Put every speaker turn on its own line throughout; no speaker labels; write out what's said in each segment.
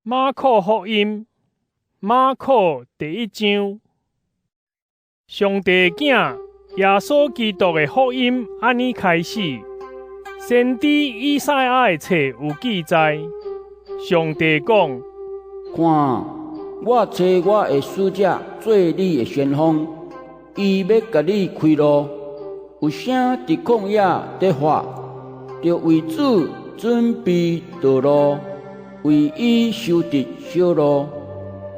马可福音，马可第一章。上帝囝耶稣基督的福音安尼开始。先知以赛亚的册有记载，上帝讲：
看，我找我的使者做你的先锋，伊要甲你开路。有啥伫旷野在发，就为主准备道路，为伊修直小路。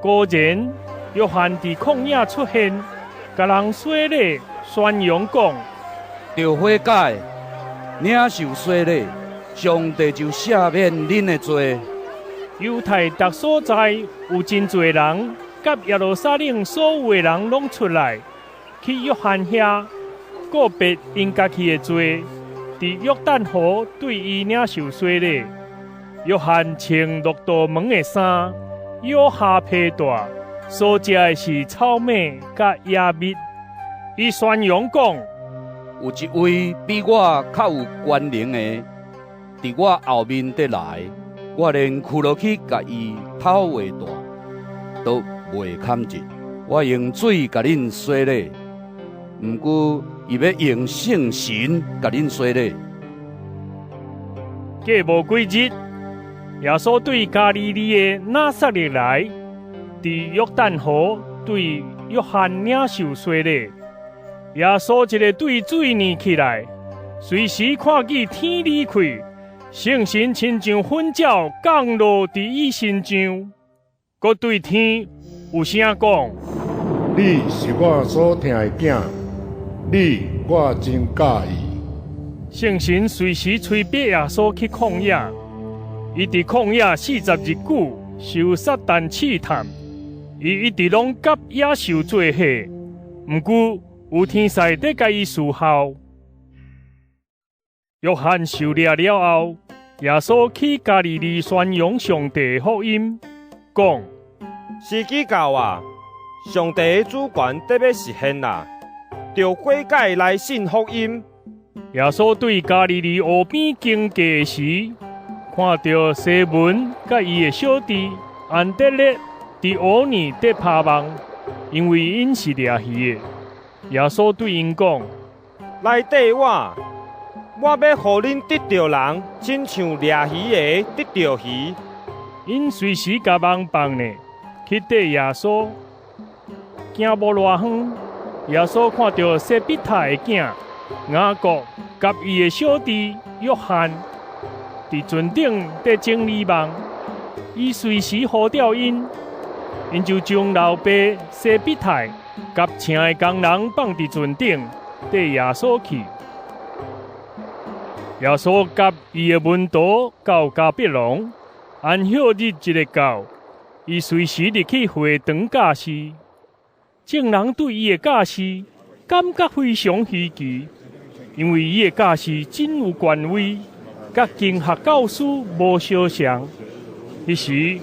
果然，约翰伫旷野出现，甲人洗礼，宣扬讲：
着悔改，领受洗礼，上帝就赦免恁的罪。
犹太各所在有真侪人，甲耶路撒冷所有的人拢出来，去约翰遐告别因家己的罪，伫约旦河对伊领受洗礼。约翰穿骆驼毛的衫，腰下披带，所食的是草莓甲野蜜。伊宣扬讲：
有一位比我较有权能的，伫我后面得来，我连屈落去甲伊头画大，都袂堪进。我用水甲恁洗礼，毋过伊要用圣神甲恁洗礼。
过无几日，耶稣对加利利的拿撒勒来，伫约旦河对约翰领受洗礼。耶稣一个对水念起来，随时看见天理开，圣神亲像粉鸟降落伫伊身上，佮对天有声讲：
你是我所疼的囝，你我真喜意。
圣神随时催逼耶稣去旷野，伊伫旷野40日久，受撒旦试探，伊一直拢甲野兽做伙，毋过有天使在甲伊侍候。约翰受掠了后，耶稣去加利利宣扬上帝福音，讲：
时机到啊！上帝的主权得要实现啦，着悔改来信福音。
耶稣对加利利河边经过时，看到西门甲伊的小弟安德烈伫湖里在拍网，因为因是掠鱼的。耶稣对因讲：
来缀我，我要互恁得着人，亲像掠鱼的得着鱼。
因随时甲网放呢，去缀耶稣。行无偌远，耶稣看到西庇太的囝雅各甲伊的小弟约翰伫船顶在整理网，伊随时呼叫因，因就将老爸西庇太甲请的工人放伫船顶，缀耶稣去。耶稣甲伊的门徒到加百农，安息日一个到，伊随时入去会堂教示。众人对伊的教示感觉非常稀奇，因为伊的教示真有权威，甲经学教师无相像。迄时，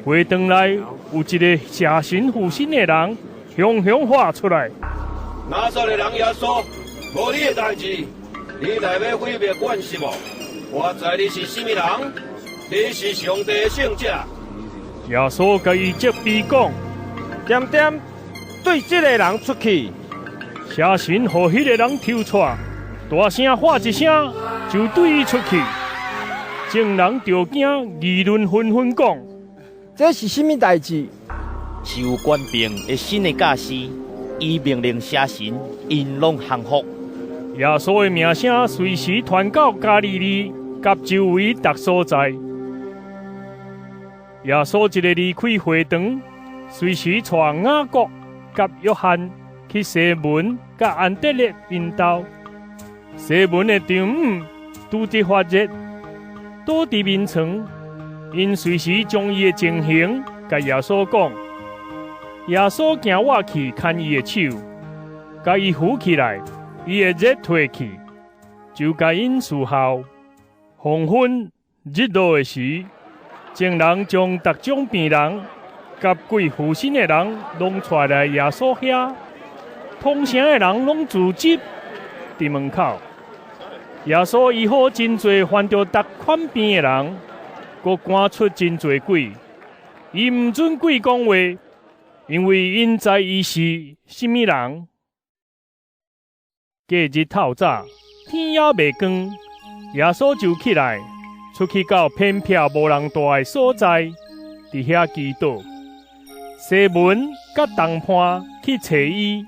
会堂内有一个邪神附身的人，雄雄喊出来：
拿撒勒人耶稣，无你的代志，你来要毁灭阮是无？我知你是什么人？你是上帝的圣者。
耶稣甲伊责备讲：
点点对这个人出去。
邪神互迄个人抽出，大声喊一声，就对伊出去。众人着惊，议论纷纷讲：
这是什么代志？
是有官兵的新的教师，伊命令邪神，因拢降服。
耶稣的名声随时传到加利利甲周围各所在。耶稣一个离开会堂，随时带雅各甲约翰去西门甲安德烈因兜。西门的丈母拄伫发热，倒伫眠床，因随时将伊的情形甲耶稣讲。耶稣行我去牵伊的手，甲伊扶起来，伊的热退去，就甲因侍候。黄昏日落的时，众人将各种病人甲鬼附身的人拢带来耶稣遐，通城的人拢聚集伫门口。耶稣医好真侪患着各款病的人，佮赶出真侪鬼，伊毋准鬼讲话，因为因知伊是甚物人。隔日透早，天还未光，耶稣就起来，出去到偏僻无人住的所在，伫遐祈祷。西门甲东畔去找伊，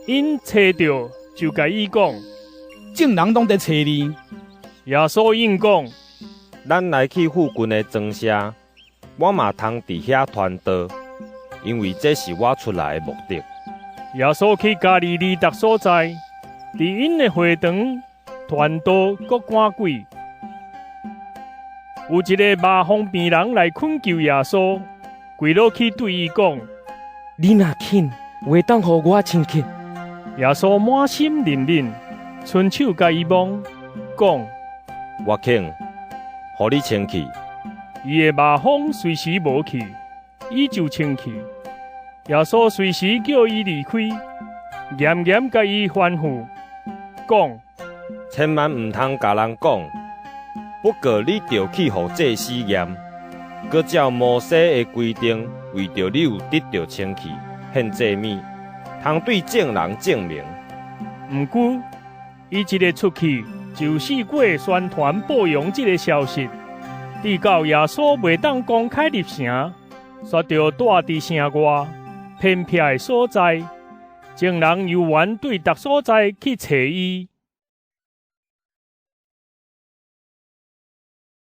因找着就甲伊讲，
众人拢在找你。
耶稣应讲，
咱来去附近的庄舍，我嘛通伫遐传道，因为这是我出来的目的。
耶稣去加利利达所在，伫因的会堂传道，搁赶鬼。有一个麻风病人来恳求耶稣，跪落去对伊讲：“
你若肯，话当互我清气。”
耶稣满心认认，伸手甲伊摸，讲：“
我肯，互你清气。”
伊的麻风随时无去，伊就清气。耶稣随时叫伊离开，严严甲伊吩咐，讲：“
千万毋通甲人讲，不过你着去互祭司验，搁照摩西的规定，为着你有得着清气，献祭物，通对众人证明。”
毋过，伊一日出去，就四界宣传报扬这个消息，直到耶稣袂当公开入城，煞着住伫城外偏僻的所在，众人由原对逐所在去找伊。